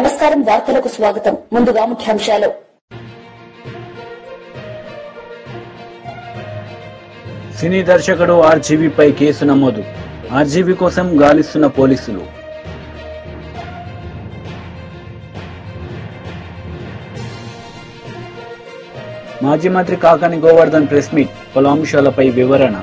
నమస్కారం, వార్తలకు స్వాగతం. ముందుగా ముఖ్యాంశాలు. సినీ దర్శకుడు ఆర్జీవీపై కేసు నమోదు. ఆర్జీవీ కోసం గాలిస్తున్న పోలీసులు. మాజీ మంత్రి కాకాని గోవర్ధన్ ప్రెస్ మీట్, పలు అంశాలపై వివరణ.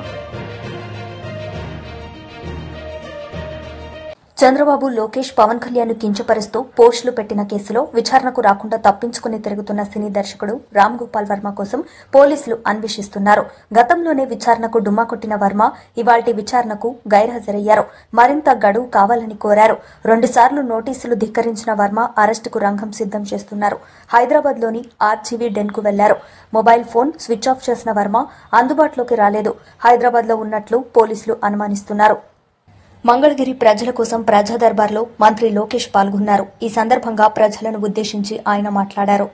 చంద్రబాబు, లోకేష్, పవన్ కళ్యాణ్ కించపరుస్తూ పోస్టులు పెట్టిన కేసులో విచారణకు రాకుండా తప్పించుకుని తిరుగుతున్న సినీ దర్శకుడు రామ్ గోపాల్ వర్మ కోసం పోలీసులు అన్వేషిస్తున్నారు. గతంలోనే విచారణకు డుమ్మా కొట్టిన వర్మ ఇవాల్టి విచారణకు గైర్హాజరయ్యారు. మరింత గడువు కావాలని కోరారు. 2 సార్లు నోటీసులు ధిక్కరించిన వర్మ అరెస్టుకు రంగం సిద్దం చేస్తున్నారు. హైదరాబాద్లోని ఆర్జీవీ డెన్కు వెళ్లారు. మొబైల్ ఫోన్ స్విచ్ ఆఫ్ చేసిన వర్మ అందుబాటులోకి రాలేదు. హైదరాబాద్లో ఉన్నట్లు పోలీసులు అనుమానిస్తున్నారు. మంగళగిరి ప్రజల కోసం ప్రజా దర్బార్లో మంత్రి లోకేష్ పాల్గొన్నారు. ఈ సందర్భంగా ప్రజలను ఉద్దేశించి ఆయన మాట్లాడారు.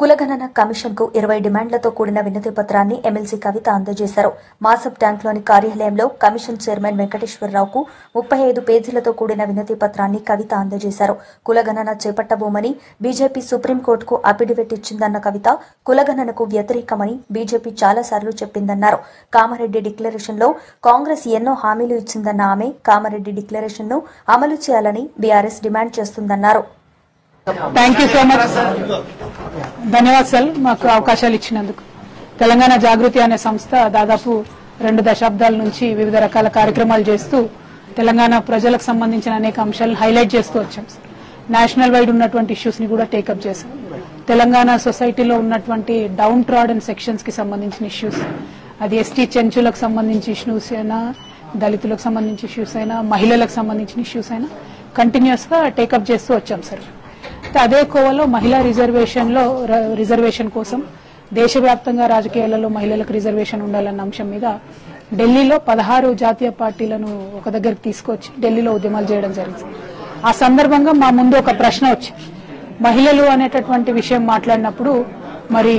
కులగణన కమిషన్ కు 20 డిమాండ్లతో కూడిన వినతి పత్రాన్ని ఎమ్మెల్సీ కవిత అందజేశారు. మాసబ్ ట్యాంక్లోని కార్యాలయంలో కమిషన్ చైర్మన్ వెంకటేశ్వరరావుకు 35 పేజీలతో కూడిన వినతి పత్రాన్ని కవిత అందజేశారు. కులగణన చేపట్టబోమని బీజేపీ సుప్రీంకోర్టుకు అఫిడవిట్ ఇచ్చిందన్న కవిత, కులగణనకు వ్యతిరేకమని బీజేపీ చాలాసార్లు చెప్పిందన్నారు. కామారెడ్డి డిక్లరేషన్లో కాంగ్రెస్ ఎన్నో హామీలు ఇచ్చిందన్న ఆమె కామారెడ్డి డిక్లరేషన్ను అమలు చేయాలని బీఆర్ఎస్ డిమాండ్ చేస్తుందన్నారు. Thank you so much. ధన్యవాదాలు సార్, మాకు అవకాశాలు ఇచ్చినందుకు. తెలంగాణ జాగృతి అనే సంస్థ దాదాపు 2 దశాబ్దాల నుంచి వివిధ రకాల కార్యక్రమాలు చేస్తూ తెలంగాణ ప్రజలకు సంబంధించిన అనేక అంశాలను హైలైట్ చేస్తూ వచ్చాం సార్. నేషనల్ వైడ్ ఉన్నటువంటి ఇష్యూస్ ని కూడా టేకప్ చేశాం. తెలంగాణ సొసైటీలో ఉన్నటువంటి డౌన్ ట్రాడన్ సెక్షన్స్ కి సంబంధించిన ఇష్యూస్, అది ఎస్టీ చెంచులకు సంబంధించి ఇష్యూస్ అయినా, దళితులకు సంబంధించి ఇష్యూస్ అయినా, మహిళలకు సంబంధించిన ఇష్యూస్ అయినా కంటిన్యూస్ గా టేకప్ చేస్తూ వచ్చాం సార్. అదే కోవలో మహిళా రిజర్వేషన్ కోసం దేశవ్యాప్తంగా రాజకీయాలలో మహిళలకు రిజర్వేషన్ ఉండాలన్న అంశం మీద ఢిల్లీలో 16 జాతీయ పార్టీలను ఒక దగ్గరికి తీసుకొచ్చి ఢిల్లీలో ఉద్యమాలు చేయడం జరిగింది. ఆ సందర్భంగా మా ముందు ఒక ప్రశ్న వచ్చింది. మహిళలు అనేటటువంటి విషయం మాట్లాడినప్పుడు మరి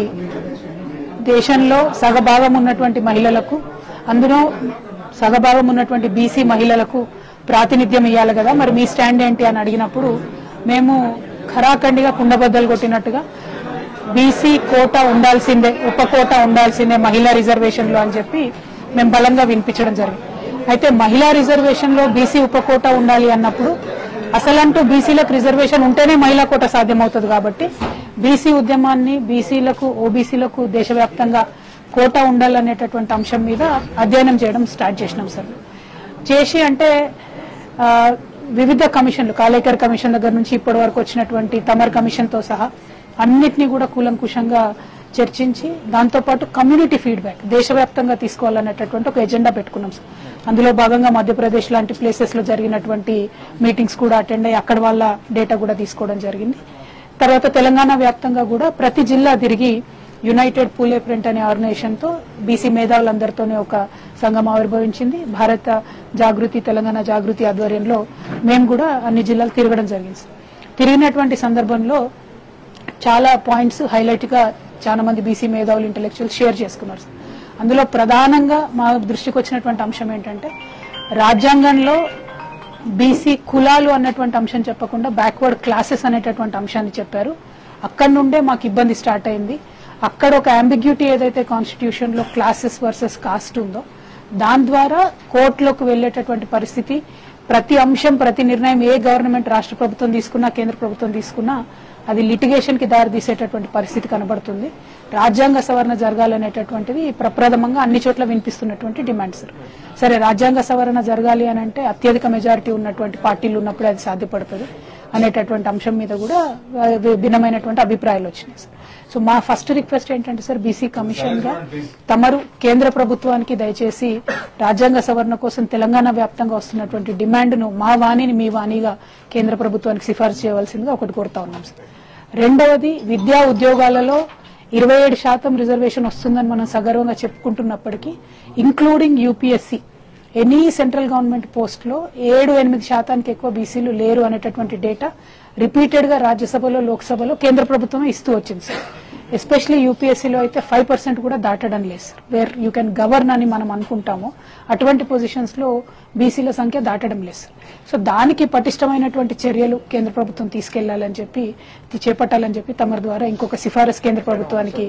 దేశంలో సగభాగం ఉన్నటువంటి మహిళలకు, అందులో సగభాగం ఉన్నటువంటి బీసీ మహిళలకు ప్రాతినిధ్యం ఇవ్వాలి కదా, మరి మీ స్టాండ్ ఏంటి అని అడిగినప్పుడు మేము ఖరాఖండిగా కుండబద్దలు కొట్టినట్టుగా బీసీ కోటా ఉండాల్సిందే, ఉప కోటా ఉండాల్సిందే మహిళా రిజర్వేషన్ లో అని చెప్పి మేము బలంగా వినిపించడం జరిగింది. అయితే మహిళా రిజర్వేషన్ లో బీసీ ఉప కోటా ఉండాలి అన్నప్పుడు అసలంటూ బీసీలకు రిజర్వేషన్ ఉంటేనే మహిళా కోటా సాధ్యమవుతుంది. కాబట్టి బీసీ ఉద్యమాన్ని బీసీలకు, ఓబీసీలకు దేశవ్యాప్తంగా కోటా ఉండాలనేటటువంటి అంశం మీద అధ్యయనం చేయడం స్టార్ట్ చేసినాం సార్. చేసి అంటే వివిధ కమిషన్లు, కాలేకర్ కమిషన్ దగ్గర నుంచి ఇప్పటి వరకు వచ్చినటువంటి తమర్ కమిషన్ తో సహా అన్నిటినీ కూడా కూలంకుషంగా చర్చించి దాంతోపాటు కమ్యూనిటీ ఫీడ్బ్యాక్ దేశవ్యాప్తంగా తీసుకోవాలనేటటువంటి ఒక ఎజెండా పెట్టుకున్నాం సార్. అందులో భాగంగా మధ్యప్రదేశ్ లాంటి ప్లేసెస్ లో జరిగినటువంటి మీటింగ్స్ కూడా అటెండ్ అయ్యి అక్కడ వాళ్ళ డేటా కూడా తీసుకోవడం జరిగింది. తర్వాత తెలంగాణ వ్యాప్తంగా కూడా ప్రతి జిల్లా తిరిగి యునైటెడ్ పూలే ప్రింట్ అనే ఆర్గనైజేషన్ తో బీసీ మేధావులందరితోనే ఒక సంఘం ఆవిర్భవించింది. భారత జాగృతి, తెలంగాణ జాగృతి ఆధ్వర్యంలో మేము కూడా అన్ని జిల్లాలు తిరగడం జరిగింది. తిరిగినటువంటి సందర్భంలో చాలా పాయింట్స్ హైలైట్ గా చాలా మంది బీసీ మేధావులు, ఇంటెలెక్చువల్ షేర్ చేసుకున్నారు. అందులో ప్రధానంగా మా దృష్టికి వచ్చినటువంటి అంశం ఏంటంటే, రాజ్యాంగంలో బీసీ కులాలు అన్నటువంటి అంశం చెప్పకుండా బ్యాక్వర్డ్ క్లాసెస్ అనేటటువంటి అంశాన్ని చెప్పారు. అక్కడి నుండే మాకు ఇబ్బంది స్టార్ట్ అయింది. అక్కడ ఒక అంబిగ్యూటీ ఏదైతే కాన్స్టిట్యూషన్ లో క్లాసెస్ వర్సెస్ కాస్ట్ ఉందో దాని ద్వారా కోర్టులోకి వెళ్లేటటువంటి పరిస్థితి, ప్రతి అంశం, ప్రతి నిర్ణయం ఏ గవర్నమెంట్, రాష్ట్ర ప్రభుత్వం తీసుకున్నా, కేంద్ర ప్రభుత్వం తీసుకున్నా అది లిటిగేషన్ కి దారి తీసేటటువంటి పరిస్థితి కనబడుతుంది. రాజ్యాంగ సవరణ జరగాలనేటటువంటిది ప్రప్రథమంగా అన్ని చోట్ల వినిపిస్తున్నటువంటి డిమాండ్ సార్. సరే, రాజ్యాంగ సవరణ జరగాలి అని అంటే అత్యధిక మెజారిటీ ఉన్నటువంటి పార్టీలు ఉన్నప్పుడు అది సాధ్యపడుతుంది. అనేటటువంటి అంశం మీద కూడా భిన్నమైనటువంటి అభిప్రాయాలు వచ్చినాయి సార్. సో మా ఫస్ట్ రిక్వెస్ట్ ఏంటంటే సార్, బీసీ కమిషన్ గా తమరు కేంద్ర ప్రభుత్వానికి దయచేసి రాజ్యాంగ సవరణ కోసం తెలంగాణ వ్యాప్తంగా వస్తున్నటువంటి డిమాండ్ ను మా వాణిని మీ వాణిగా కేంద్ర ప్రభుత్వానికి సిఫార్సు చేయవలసిందిగా ఒకటి కోరుతా ఉన్నాం సార్. రెండవది, విద్యా ఉద్యోగాలలో 27% రిజర్వేషన్ వస్తుందని మనం సగర్వంగా చెప్పుకుంటున్నప్పటికీ including UPSC any central government post లో 7-8% ఎక్కువ బీసీలు లేరు అనేటటువంటి డేటా రిపీటెడ్ గా రాజ్యసభలో లోక్సభలో కేంద్ర ప్రభుత్వమే ఇస్తూ వచ్చింది సార్. ఎస్పెషలీ యూపీఎస్సీలో అయితే 5% కూడా దాటడం లేదు sir. Where you can govern అని మనం అనుకుంటామో అటువంటి పొజిషన్స్ లో బీసీల సంఖ్య దాటడం లేదు సార్. సో దానికి పటిష్టమైనటువంటి చర్యలు కేంద్ర ప్రభుత్వం తీసుకెళ్లాలని చెప్పి చేపట్టాలని చెప్పి తమ ద్వారా ఇంకొక సిఫారసు కేంద్ర ప్రభుత్వానికి.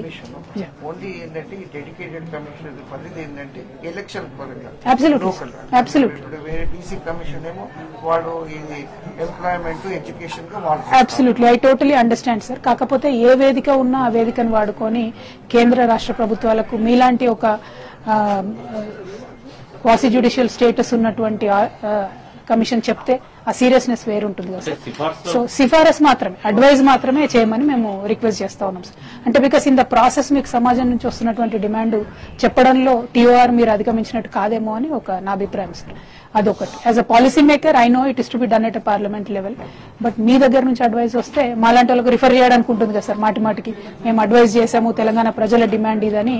Absolutely, I totally understand sir. కాకపోతే ఏ వేదిక ఉన్నా ఆ వేదికను వాడుకొని కేంద్ర రాష్ట్ర ప్రభుత్వాలకు మీలాంటి ఒక క్వాసి జ్యుడిషియల్ స్టేటస్ ఉన్నటువంటి కమిషన్ చెప్తే ఆ సీరియస్నెస్ వేరుంటుంది కదా సార్. సో సిఫారసు మాత్రమే, అడ్వైజ్ మాత్రమే చేయమని మేము రిక్వెస్ట్ చేస్తా ఉన్నాం సార్. అంటే బికాస్ ఇన్ ద ప్రాసెస్ మీకు సమాజం నుంచి వస్తున్నటువంటి డిమాండ్ చెప్పడంలో టీఓఆర్ మీరు అధిగమించినట్టు కాదేమో అని నా అభిప్రాయం సార్. అదొకటి. As a policy maker I know it is to be done at a parliament level, but మీ దగ్గర నుంచి అడ్వైజ్ వస్తే మాలాంటి వాళ్ళకి రిఫర్ చేయడానికి ఉంటుంది కదా సార్. మాటికి మేము అడ్వైజ్ చేసాము, తెలంగాణ ప్రజల డిమాండ్ ఇదని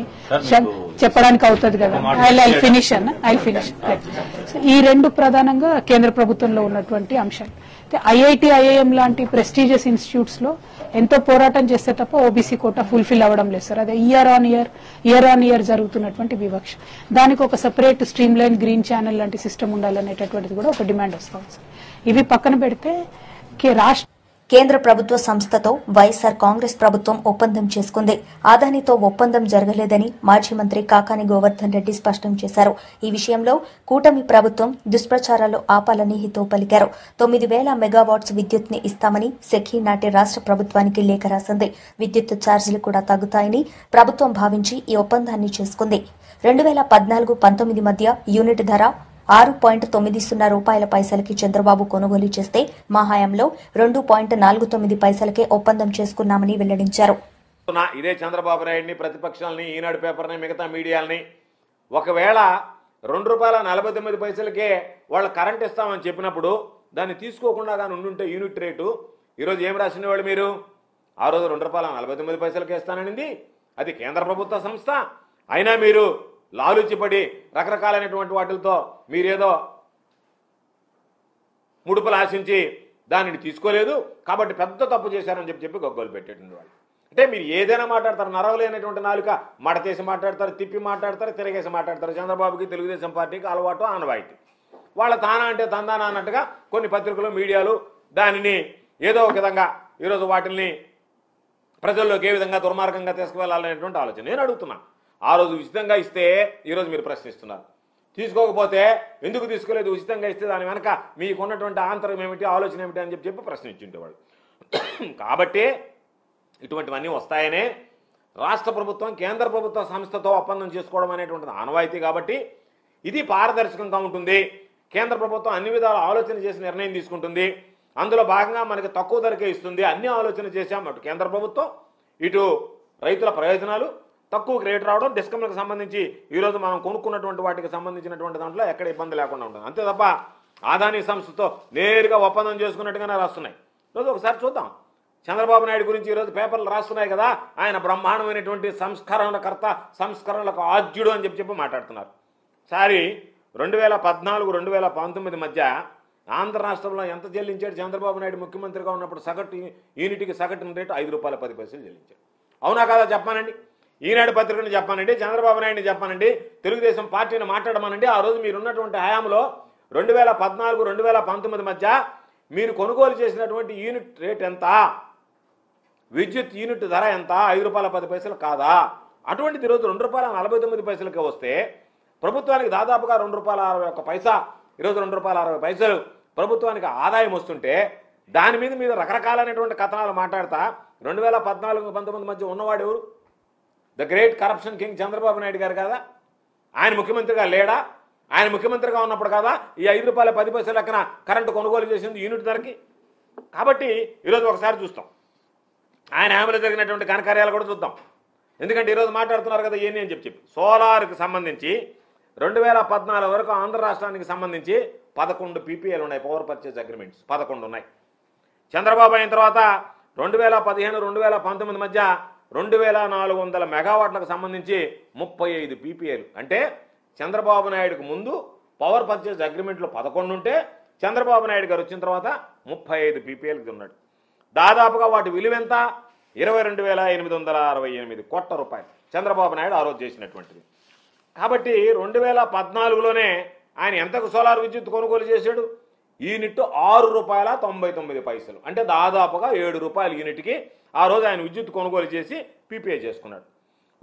చెప్పడానికి అవుతుంది కదా. I finish. ఈ రెండు ప్రధానంగా కేంద్ర ప్రభుత్వంలో ఉన్నటువంటి అంశాలు. ఐఐటి, ఐఐఎం లాంటి ప్రెస్టీజియస్ ఇన్స్టిట్యూట్స్ లో ఎంతో పోరాటం చేస్తే తప్ప ఓబీసీ కోటా ఫుల్ఫిల్ అవ్వడం లేదు సార్. అదే ఇయర్ ఆన్ ఇయర్ జరుగుతున్నటువంటి వివక్ష. దానికి ఒక separate stream line green channel లాంటి సిస్టమ్ ఉండాలనేటటువంటిది కూడా ఒక డిమాండ్ వస్తుంది సార్. ఇవి పక్కన పెడితే కేంద్ర ప్రభుత్వ సంస్థతో వైఎస్సార్ కాంగ్రెస్ ప్రభుత్వం ఒప్పందం చేసుకుంది. అదానితో ఒప్పందం జరగలేదని మాజీ మంత్రి కాకాని గోవర్ధన్ రెడ్డి స్పష్టం చేశారు. ఈ విషయంలో కూటమి ప్రభుత్వం దుష్ప్రచారాలు ఆపాలని హితవు పలికారు. 9,000 మెగావాట్స్ విద్యుత్ ని ఇస్తామని సెఖీ నాటి రాష్ట్ర ప్రభుత్వానికి లేఖ రాసింది. విద్యుత్ ఛార్జీలు కూడా తగ్గుతాయని ప్రభుత్వం భావించి ఈ ఒప్పందాన్ని చేసుకుంది. 2014-19 మధ్య యూనిట్ ధర 6.90 రూపాయల పైసలకి చంద్రబాబు కొనుగోలు చేస్తే మా హయాంలో 2.49 పైసలకే ఒప్పందం చేసుకున్నామని వెల్లడించారు. ఇదే చంద్రబాబు నాయుడిని, ప్రతిపక్షాలని, ఈనాడు పేపర్ని, మిగతా మీడియాలని ఒకవేళ ₹2.49 వాళ్ళు కరెంట్ ఇస్తామని చెప్పినప్పుడు దాన్ని తీసుకోకుండా కానీ ఉండుంటే యూనిట్ రేటు ఈరోజు ఏం రాసినవాళ్ళు మీరు? ఆ రోజు ₹2.49 ఇస్తాననింది అది కేంద్ర ప్రభుత్వ సంస్థ. అయినా మీరు లాలుచిపడి రకరకాలైనటువంటి వాటితో మీరేదో ముడుపులు ఆశించి దానిని తీసుకోలేదు కాబట్టి పెద్ద తప్పు చేశారని చెప్పి గొగ్గోలు పెట్టేటువంటి వాళ్ళు. అంటే మీరు ఏదైనా మాట్లాడతారు, నరవలేనటువంటి నాలుక మడతేసి మాట్లాడతారు, తిప్పి మాట్లాడతారు, తిరగేసి మాట్లాడతారు. చంద్రబాబుకి, తెలుగుదేశం పార్టీకి అలవాటు, ఆనవాయితీ. వాళ్ళ తానా అంటే తందానా అన్నట్టుగా కొన్ని పత్రికలు, మీడియాలు దానిని ఏదో ఒక విధంగా ఈరోజు వాటిని ప్రజల్లోకి ఏ విధంగా దుర్మార్గంగా తీసుకువెళ్ళాలనేటువంటి ఆలోచన. నేను అడుగుతున్నాను, ఆ రోజు ఉచితంగా ఇస్తే ఈరోజు మీరు ప్రశ్నిస్తున్నారు. తీసుకోకపోతే ఎందుకు తీసుకోలేదు? ఉచితంగా ఇస్తే దాని వెనక మీకున్నటువంటి ఆంతరం ఏమిటి, ఆలోచన ఏమిటి అని చెప్పి ప్రశ్నించుంటేవాళ్ళు. కాబట్టి ఇటువంటివన్నీ వస్తాయనే రాష్ట్ర ప్రభుత్వం కేంద్ర ప్రభుత్వ సంస్థతో ఒప్పందం చేసుకోవడం అనేటువంటిది ఆనవాయితీ. కాబట్టి ఇది పారదర్శకంగా ఉంటుంది. కేంద్ర ప్రభుత్వం అన్ని విధాలు ఆలోచన చేసి నిర్ణయం తీసుకుంటుంది. అందులో భాగంగా మనకి తక్కువ ధరకే ఇస్తుంది. అన్ని ఆలోచన చేశాం. అటు కేంద్ర ప్రభుత్వం, ఇటు రైతుల ప్రయోజనాలు, తక్కువ రేటు రావడం, డిస్కమ్లకు సంబంధించి ఈరోజు మనం కొనుక్కున్నటువంటి వాటికి సంబంధించినటువంటి దాంట్లో ఎక్కడ ఇబ్బంది లేకుండా ఉంటుంది. అంతే తప్ప అదానీ సంస్థతో నేరుగా ఒప్పందం చేసుకున్నట్టుగానే రాస్తున్నాయి. ఈరోజు ఒకసారి చూద్దాం. చంద్రబాబు నాయుడు గురించి ఈరోజు పేపర్లు రాస్తున్నాయి కదా, ఆయన బ్రహ్మాండమైనటువంటి సంస్కరణలకర్త, సంస్కరణలకు ఆద్యుడు అని చెప్పి మాట్లాడుతున్నారు. సారి 2014-2019 మధ్య ఆంధ్ర రాష్ట్రంలో ఎంత చెల్లించాడు చంద్రబాబు నాయుడు ముఖ్యమంత్రిగా ఉన్నప్పుడు? యూనిట్కి సగటు రేటు ₹5.10 చెల్లించాడు. అవునా కాదా చెప్పానండి? ఈనాడు పత్రికను చెప్పానండి, చంద్రబాబు నాయుడిని చెప్పానండి, తెలుగుదేశం పార్టీని మాట్లాడమనండి. ఆ రోజు మీరున్నటువంటి హయాంలో 2014-2019 మధ్య మీరు కొనుగోలు చేసినటువంటి యూనిట్ రేట్ ఎంత, విద్యుత్ యూనిట్ ధర ఎంత? ₹5.10 కాదా? అటువంటిది ఈరోజు ₹2.49 వస్తే ప్రభుత్వానికి దాదాపుగా ₹2.61, ఈరోజు ₹2.60 ప్రభుత్వానికి ఆదాయం వస్తుంటే దాని మీద రకరకాలైనటువంటి కథనాలు మాట్లాడతా 2014-19 మధ్య ఉన్నవాడు ఎవరు? The great corruption king Chandrababu Naidu గారు కదా? ఆయన ముఖ్యమంత్రిగా లేడా? ఆయన ముఖ్యమంత్రిగా ఉన్నప్పుడు కదా ఈ ₹5.10 లెక్కన కరెంటు కొనుగోలు చేసింది యూనిట్ ధరకి? కాబట్టి ఈరోజు ఒకసారి చూస్తాం, ఆయన హామీలో జరిగినటువంటి ఘనకార్యాలు కూడా చూద్దాం. ఎందుకంటే ఈరోజు మాట్లాడుతున్నారు కదా ఏంటి అని చెప్పి సోలార్కి సంబంధించి 2014 వరకు ఆంధ్ర రాష్ట్రానికి సంబంధించి 11 పీపీఏలు ఉన్నాయి, పవర్ పర్చేజ్ అగ్రిమెంట్స్ 11 ఉన్నాయి. చంద్రబాబు అయిన తర్వాత 2015, 2019 మధ్య 2400 మెగావాట్లకు సంబంధించి 35 పీపీఏలు. అంటే చంద్రబాబు నాయుడుకు ముందు పవర్ పర్చేజ్ అగ్రిమెంట్లు 11 ఉంటే చంద్రబాబు నాయుడు గారు వచ్చిన తర్వాత 35 పీపీఏలకు ఉన్నాడు. దాదాపుగా వాటి విలువ ఎంత? 22,868 కోట్ల రూపాయలు చంద్రబాబు నాయుడు ఆ రోజు చేసినటువంటిది. కాబట్టి 2014లోనే ఆయన ఎంతకు సోలార్ విద్యుత్ కొనుగోలు చేశాడు? యూనిట్ ₹6.99, అంటే దాదాపుగా ₹7 యూనిట్కి ఆ రోజు ఆయన విద్యుత్ కొనుగోలు చేసి పీపీఏ చేసుకున్నాడు.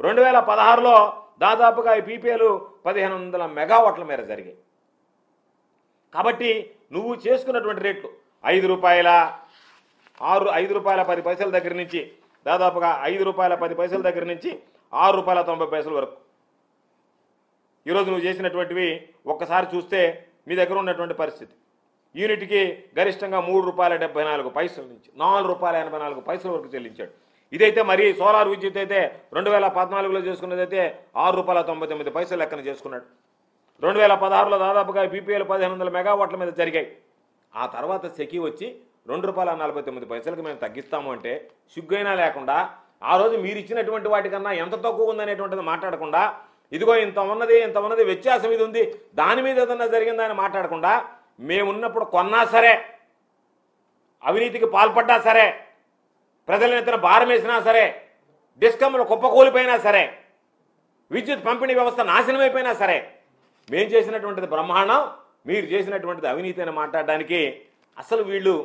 2016లో దాదాపుగా ఈ పీపీఏలు 1500 మెగావాట్ల మేర జరిగాయి. కాబట్టి నువ్వు చేసుకున్నటువంటి రేట్లు ₹5.10 దగ్గర నుంచి దాదాపుగా ₹5.10 దగ్గర నుంచి ₹6.90 వరకు ఈరోజు నువ్వు చేసినటువంటివి ఒక్కసారి చూస్తే మీ దగ్గర ఉన్నటువంటి పరిస్థితి యూనిట్కి గరిష్టంగా ₹3.74 నుంచి ₹4.84 వరకు చెల్లించాడు. ఇదైతే మరి సోలార్ విద్యుత్ అయితే 2014లో చేసుకున్నదైతే ₹6.99 లెక్కన చేసుకున్నాడు. 2016లో దాదాపుగా పీపీఏలు 1500 మెగావాట్ల మీద జరిగాయి. ఆ తర్వాత సెకీ వచ్చి ₹2.49 మేము తగ్గిస్తాము అంటే సిగ్గైనా లేకుండా ఆ రోజు మీరు ఇచ్చినటువంటి వాటికన్నా ఎంత తక్కువ ఉందనేటువంటిది మాట్లాడకుండా ఇదిగో ఇంత ఉన్నది వ్యత్యాసం ఇది ఉంది దాని మీద ఏదన్నా జరిగిందని మాట్లాడకుండా మేమున్నప్పుడు కొన్నా సరే, అవినీతికి పాల్పడ్డా సరే, ప్రజల నెత్తిన భారం వేసినా సరే, డిస్కమ్లు కుప్పకూలిపోయినా సరే, విద్యుత్ పంపిణీ వ్యవస్థ నాశనమైపోయినా సరే, మేము చేసినటువంటిది బ్రహ్మాండం, మీరు చేసినటువంటిది అవినీతి అని మాట్లాడడానికి అసలు వీళ్ళు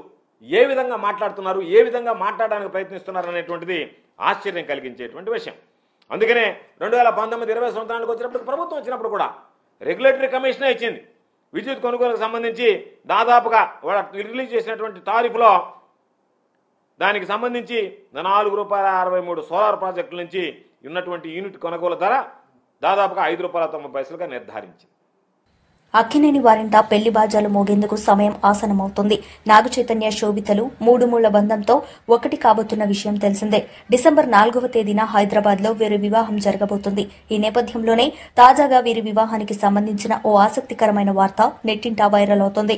ఏ విధంగా మాట్లాడుతున్నారు, ఏ విధంగా మాట్లాడడానికి ప్రయత్నిస్తున్నారు అనేటువంటిది ఆశ్చర్యం కలిగించేటువంటి విషయం. అందుకనే 2019-20 సంవత్సరానికి వచ్చినప్పుడు ప్రభుత్వం వచ్చినప్పుడు కూడా రెగ్యులేటరీ కమిషనే ఇచ్చింది. విద్యుత్ కొనుగోలుకు సంబంధించి దాదాపుగా రిలీజ్ చేసినటువంటి తారీఫులో దానికి సంబంధించి ₹4.63 సోలార్ ప్రాజెక్టుల నుంచి ఉన్నటువంటి యూనిట్ కొనుగోలు ధర దాదాపుగా ₹5.90గా నిర్ధారించింది. అక్కినేని వారింట పెళ్లి బాజాలు మోగేందుకు సమయం ఆసనమవుతుంది. నాగ చైతన్య శోభితలు 3 మూళ్ల బంధంతో ఒకటి కాబోతున్న విషయం తెలిసిందే. డిసెంబర్ 4వ తేదీన హైదరాబాద్ లో వీరి వివాహం జరగబోతుంది. ఈ నేపథ్యంలోనే తాజాగా వీరి వివాహానికి సంబంధించిన ఓ ఆసక్తికరమైన వార్త నెట్టింటా వైరల్ అవుతోంది.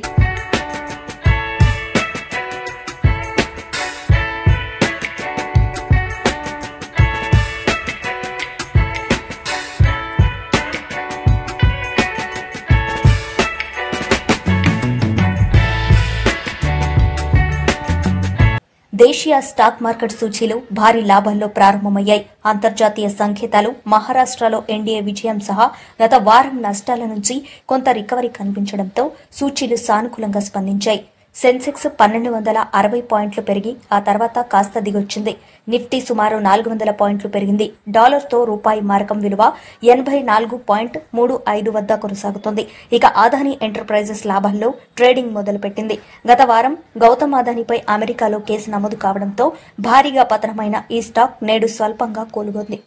దేశీయ స్టాక్ మార్కెట్ సూచీలు భారీ లాభాల్లో ప్రారంభమయ్యాయి. అంతర్జాతీయ సంకేతాలు మహారాష్టలో ఎన్డీఏ విజయం సహా గత వారం నష్టాల నుంచి కొంత రికవరీ కనిపించడంతో సూచీలు సానుకూలంగా స్పందించాయి. సెన్సెక్స్ 1260 పాయింట్లు పెరిగి ఆ తర్వాత కాస్త దిగొచ్చింది. నిఫ్టీ సుమారు 400 పాయింట్లు పెరిగింది. డాలర్తో రూపాయి మారకం విలువ 84.35 వద్ద కొనసాగుతోంది. ఇక అదానీ ఎంటర్ప్రైజెస్ లాభాల్లో ట్రేడింగ్ మొదలుపెట్టింది. గత వారం గౌతమ్ అదానీపై అమెరికాలో కేసు నమోదు కావడంతో భారీగా పతనమైన ఈ స్టాక్ నేడు స్వల్పంగా కోలుగొంది.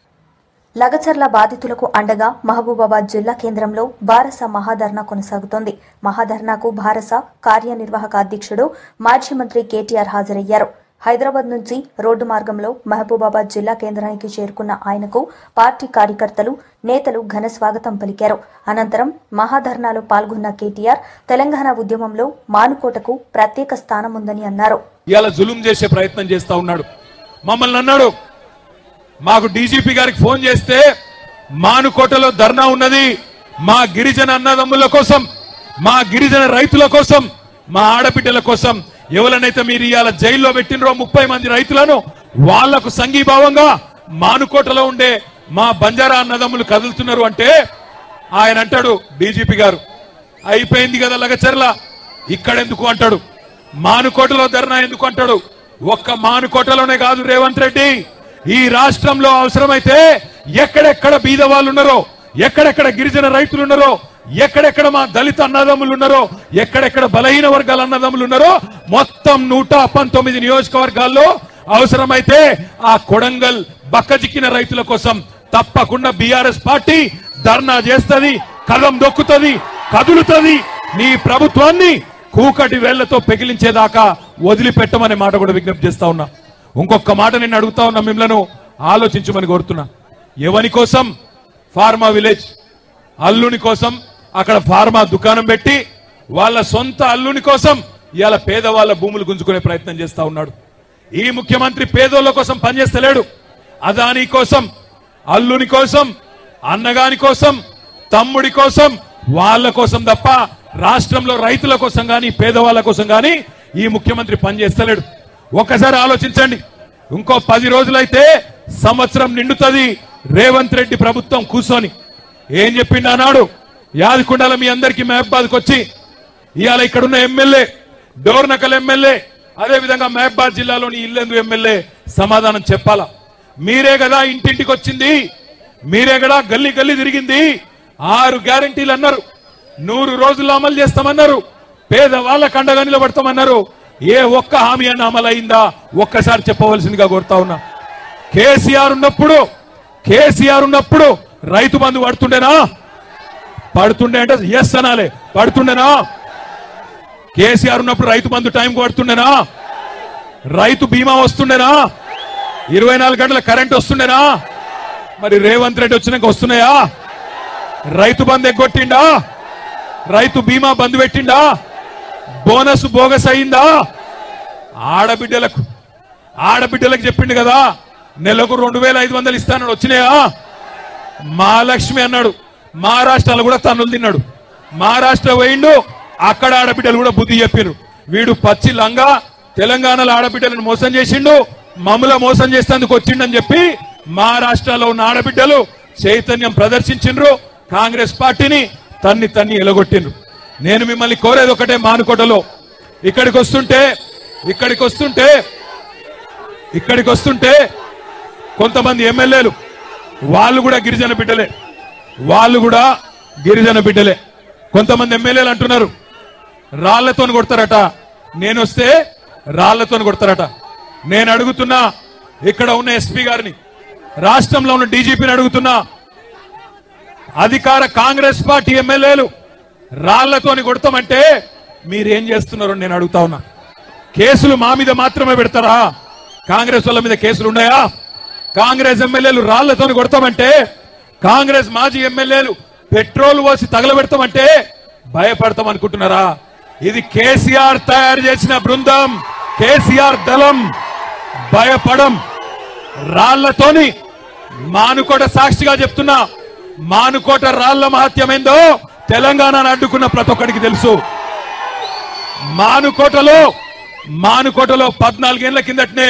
లగచర్ల బాధితులకు అండగా మహబూబాబాద్ జిల్లా కేంద్రంలో బారస మహాధర్నా కొనసాగుతోంది. మహాధర్నాకు భారస కార్యనిర్వాహక అధ్యక్షుడు మాజీ మంత్రి కేటీఆర్ హాజరయ్యారు. హైదరాబాద్ నుంచి రోడ్డు మార్గంలో మహబూబాబాద్ జిల్లా కేంద్రానికి చేరుకున్న ఆయనకు పార్టీ కార్యకర్తలు, నేతలు ఘన స్వాగతం పలికారు. అనంతరం మహాధర్నాలో పాల్గొన్న కేటీఆర్ తెలంగాణ ఉద్యమంలో మానుకోటకు ప్రత్యేక స్థానం ఉందని అన్నారు. ఇలా జులుం చేసే ప్రయత్నం చేస్తా ఉన్నాడు. మమ్మల్ని అన్నాడు, మాకు డీజీపీ గారికి ఫోన్ చేస్తే మానుకోటలో ధర్నా ఉన్నది, మా గిరిజన అన్నదమ్ముల కోసం, మా గిరిజన రైతుల కోసం, మా ఆడబిడ్డల కోసం, ఎవరినైతే మీరు ఇవాళ జైల్లో పెట్టినరో 30 మంది రైతులను వాళ్లకు సంఘీభావంగా మానుకోటలో ఉండే మా బంజారా అన్నదమ్ములు కదులుతున్నారు అంటే ఆయన అంటాడు, డీజీపీ గారు అయిపోయింది కదా లగచర్ల, ఇక్కడెందుకు అంటాడు, మానుకోటలో ధర్నా ఎందుకు అంటాడు. ఒక్క మానుకోటలోనే కాదు రేవంత్ రెడ్డి, ఈ రాష్ట్రంలో అవసరమైతే ఎక్కడెక్కడ బీద వాళ్ళు ఉన్నారో, ఎక్కడెక్కడ గిరిజన రైతులు ఉన్నారో, ఎక్కడెక్కడ మా దళిత అన్నదమ్ములు ఉన్నారో, ఎక్కడెక్కడ బలహీన వర్గాల అన్నదమ్ములు ఉన్నారో మొత్తం 119 నియోజకవర్గాల్లో అవసరమైతే ఆ కొడంగల్ బక్కజిక్కిన రైతుల కోసం తప్పకుండా బీఆర్ఎస్ పార్టీ ధర్నా చేస్తది, కదం దొక్కుతుంది, కదులుతుంది. నీ ప్రభుత్వాన్ని కూకటి వేళ్లతో పెకిలించేదాకా వదిలిపెట్టమనే మాట కూడా విజ్ఞప్తి చేస్తా ఉన్నా. ఇంకొక మాట నేను అడుగుతా ఉన్నా, మిమ్మల్ని ఆలోచించమని కోరుతున్నా. ఎవరి కోసం? ఫార్మా విలేజ్ అల్లుని కోసం అక్కడ ఫార్మా దుకాణం పెట్టి వాళ్ళ సొంత అల్లుని కోసం ఇవాళ పేదవాళ్ళ భూములు గుంజుకునే ప్రయత్నం చేస్తా ఉన్నాడు. ఈ ముఖ్యమంత్రి పేదోళ్ళ కోసం పనిచేస్తలేడు. అదాని కోసం, అల్లుని కోసం, అన్నగాని కోసం, తమ్ముడి కోసం, వాళ్ళ కోసం తప్ప రాష్ట్రంలో రైతుల కోసం గాని పేదవాళ్ళ కోసం గాని ఈ ముఖ్యమంత్రి పనిచేస్తలేడు. ఒక్కసారి ఆలోచించండి. ఇంకో 10 రోజులైతే సంవత్సరం నిండుతుంది రేవంత్ రెడ్డి ప్రభుత్వం కూర్చొని. ఏం చెప్పిండు అన్నాడు? యాదకొండల మీ అందరికీ మహబాద్కి వచ్చి ఇవాళ ఇక్కడున్న ఎమ్మెల్యే, డోర్నకల్ ఎమ్మెల్యే, అదేవిధంగా మహబాద్ జిల్లాలోని ఇల్లెందు ఎమ్మెల్యే సమాధానం చెప్పాలా? మీరే కదా ఇంటింటికి వచ్చింది, మీరే కదా గల్లీ గల్లీ తిరిగింది. 6 గ్యారంటీలు అన్నారు, 100 రోజుల్లో అమలు చేస్తామన్నారు, పేదవాళ్ళకు అండగా నిలబడతామన్నారు. ఏ ఒక్క హామీ అన్న అమలు అయిందా? ఒక్కసారి చెప్పవలసిందిగా కోరుతా ఉన్నా. కేసీఆర్ ఉన్నప్పుడు రైతు బంధు పడుతుండేనా? పడుతుండే అంటే ఎస్ అనాలే. పడుతుండేనా? కేసీఆర్ ఉన్నప్పుడు రైతు బంధు టైంకి పడుతుండేనా? రైతు బీమా వస్తుండేనా? 24 గంటల కరెంట్ వస్తుండేనా? మరి రేవంత్ రెడ్డి వచ్చినాక వస్తున్నాయా? రైతు బంధు ఎగ్గొట్టిండా? రైతు బీమా బంధు పెట్టిండా? బోనస్ బోగస్ అయిందా? ఆడబిడ్డలకు చెప్పిండు కదా నెలకు 2500 ఇస్తానని వచ్చినాయా? మహాలక్ష్మి అన్నాడు. మహారాష్ట్రలో కూడా తన్నులు తిన్నాడు. మహారాష్ట్ర పోయిండు, అక్కడ ఆడబిడ్డలు కూడా బుద్ధి చెప్పారు. వీడు పచ్చి లంగా తెలంగాణలో ఆడబిడ్డలను మోసం చేసిండు, మమ్మల మోసం చేసేందుకు వచ్చిండని చెప్పి మహారాష్ట్రలో ఉన్న ఆడబిడ్డలు చైతన్యం ప్రదర్శించిండ్రు. కాంగ్రెస్ పార్టీని తన్ని ఎలగొట్టిండ్రు. నేను మిమ్మల్ని కోరేది ఒకటే, మానుకోటలో ఇక్కడికి వస్తుంటే కొంతమంది ఎమ్మెల్యేలు వాళ్ళు కూడా గిరిజన బిడ్డలే. కొంతమంది ఎమ్మెల్యేలు అంటున్నారు రాళ్లతో కొడతారట, నేను వస్తే రాళ్లతో కొడతారట. నేను అడుగుతున్నా, ఇక్కడ ఉన్న ఎస్పీ గారిని, రాష్ట్రంలో ఉన్న డీజీపీని అడుగుతున్నా, అధికార కాంగ్రెస్ పార్టీ ఎమ్మెల్యేలు రాళ్లతోని కొడతామంటే మీరేం చేస్తున్నారో నేను అడుగుతా ఉన్నా. కేసులు మా మీద మాత్రమే పెడతారా? కాంగ్రెస్ వాళ్ళ మీద కేసులు ఉన్నాయా? కాంగ్రెస్ ఎమ్మెల్యేలు రాళ్లతోని కొడతామంటే, కాంగ్రెస్ మాజీ ఎమ్మెల్యేలు పెట్రోల్ పోసి తగలబెడతామంటే భయపడతాం అనుకుంటున్నారా? ఇది కేసీఆర్ తయారు చేసిన బృందం, కేసీఆర్ దళం. భయపడం. రాళ్లతోని మానుకోట సాక్షిగా చెప్తున్నా, మానుకోట రాళ్ల మహత్యమేందో తెలంగాణను అడ్డుకున్న ప్రతి ఒక్కడికి తెలుసు. మానుకోటలో 14 ఏళ్ల కిందటనే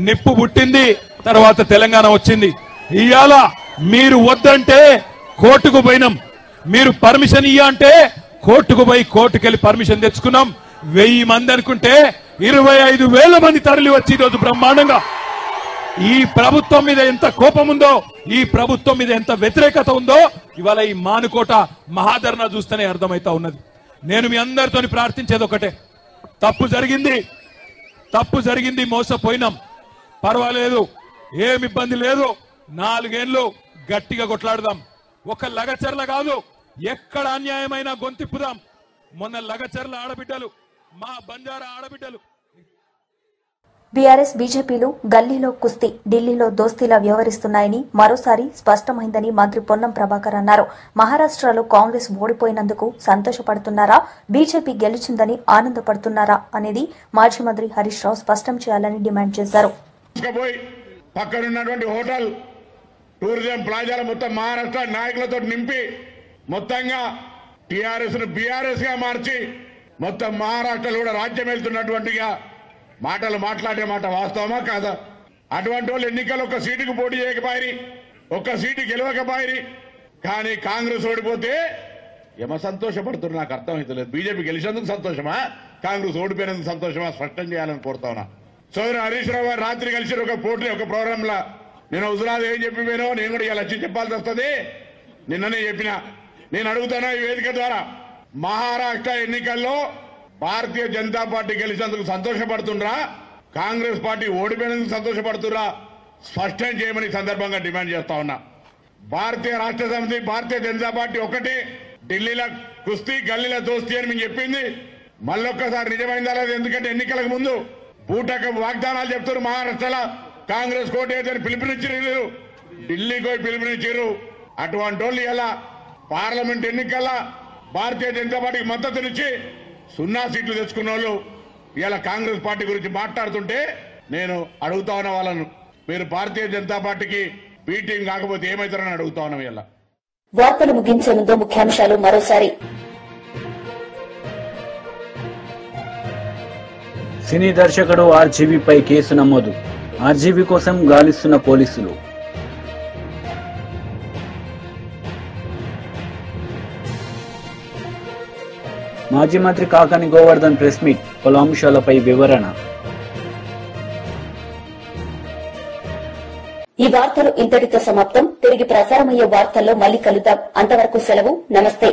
నిప్పు పుట్టింది, తర్వాత తెలంగాణ వచ్చింది. ఇవాళ మీరు వద్దంటే కోర్టుకు పోయినాం, మీరు పర్మిషన్ ఇయ్య అంటే కోర్టుకు పోయి కోర్టుకెళ్లి పర్మిషన్ తెచ్చుకున్నాం. 1000 మంది అనుకుంటే 25,000 మంది తరలి వచ్చి ఈరోజు బ్రహ్మాండంగా ఈ ప్రభుత్వం మీద ఎంత కోపం ఉందో, ఈ ప్రభుత్వం మీద ఎంత వ్యతిరేకత ఉందో ఇవాళ ఈ మానుకోట మహాధర్నా చూస్తేనే అర్థమైతా ఉన్నది. నేను మీ అందరితో ప్రార్థించేది ఒకటే, తప్పు జరిగింది, మోసపోయినాం, పర్వాలేదు, ఏమి ఇబ్బంది లేదు, 4 ఏళ్లు గట్టిగా కొట్లాడదాం. ఒక లగచర్ల కాదు, ఎక్కడ అన్యాయమైన గొంతిప్పుదాం. మొన్న లగచర్ల ఆడబిడ్డలు, మా బంజారా ఆడబిడ్డలు. బీఆర్ఎస్ బీజేపీలు గల్లీలో కుస్తీ, ఢిల్లీలో దోస్తీలా వ్యవహరిస్తున్నాయని మరోసారి స్పష్టమైందని మంత్రి పొన్నం ప్రభాకర్ అన్నారు. మహారాష్ట్రలో కాంగ్రెస్ ఓడిపోయినందుకు సంతోషపడుతున్నారా, బీజేపీ గెలిచిందని ఆనందపడుతున్నారా అనేది మాజీ మంత్రి హరీష్ రావు స్పష్టం చేయాలని డిమాండ్ చేశారు. పక్కనున్నటువంటి హోటల్ టూరిజం ప్లాజాల మొత్తం మహారాష్ట్ర నాయకులతో నింపి మొత్తంగా టీఆర్ఎస్ ను బీఆర్ఎస్ గా మార్చి మొత్తం మహారాష్ట్రలో కూడా రాజ్యం వెళ్తున్నటువంటిగా మాటలు మాట్లాడే మాట వాస్తవమా కాదా? అటువంటి వాళ్ళు ఎన్నికలు 1 సీటుకు పోటీ చేయకపోయి, 1 సీటు గెలవకపోయి, కానీ కాంగ్రెస్ ఓడిపోతే ఏమో సంతోషపడుతున్నారు. నాకు అర్థమవుతలేదు. బీజేపీ గెలిచేందుకు సంతోషమా, కాంగ్రెస్ ఓడిపోయినందుకు సంతోషమా? స్పష్టం చేయాలని కోరుతా ఉన్నా. సోదరు హరీష్ రావు గారు రాత్రి కలిసి ఒక ప్రోగ్రామ్ లా నేను హుజరాబాద్ ఏం చెప్పిపోయినో నేను కూడా ఇలా వచ్చి చెప్పాల్సి వస్తుంది. నిన్ననే చెప్పిన. నేను అడుగుతానా ఈ వేదిక ద్వారా, మహారాష్ట్ర ఎన్నికల్లో భారతీయ జనతా పార్టీ గెలిచినందుకు సంతోషపడుతుండ్రా, కాంగ్రెస్ పార్టీ ఓడిపోయినందుకు సంతోషపడుతురా? స్పష్టం చేయమని సందర్భంగా డిమాండ్ చేస్తా ఉన్నా. భారతీయ రాష్ట్ర సమితి, భారతీయ జనతా పార్టీ ఒకటి, ఢిల్లీలో కుస్తీ, గల్లీలో దోస్తీ అని మేము చెప్పింది. మళ్ళొక్కసారి నిజమైందా లేదు? ఎందుకంటే ఎన్నికలకు ముందు బూటక వాగ్దానాలు చెప్తారు. మహారాష్ట్రలో కాంగ్రెస్ కోటేదని పిలుపునిచ్చారు, ఢిల్లీకి పోయి పిలుపునిచ్చారు. అటువంటి వాళ్ళు ఇలా పార్లమెంట్ ఎన్నికల్లో భారతీయ జనతా పార్టీకి మద్దతునిచ్చి 0 సీట్లు తెచ్చుకున్న వాళ్ళు ఇలా కాంగ్రెస్ పార్టీ గురించి మాట్లాడుతుంటే నేను అడుగుతా ఉన్న వాళ్ళను, మీరు భారతీయ జనతా పార్టీకి బీటింగ్ కాకపోతే ఏమవుతారని అడుగుతా ఉన్నాం. ఇలా వార్తలు ముగించే ముందు ముఖ్యాంశాలు మరోసారి. సినీ దర్శకుడు ఆర్జీవీపై కేసు నమోదు. ఆర్జీవీ కోసం గాలిస్తున్న పోలీసులు. మాజీ మంత్రి కాకాని గోవర్ధన్ ప్రెస్ మీట్, పలు అంశాలపై వివరణ. ఈ వార్తలు ఇంతటితో సమాప్తం. తిరిగి ప్రసారమయ్యే వార్తల్లో మళ్లీ కలుద్దాం. అంతవరకు సెలవు. నమస్తే.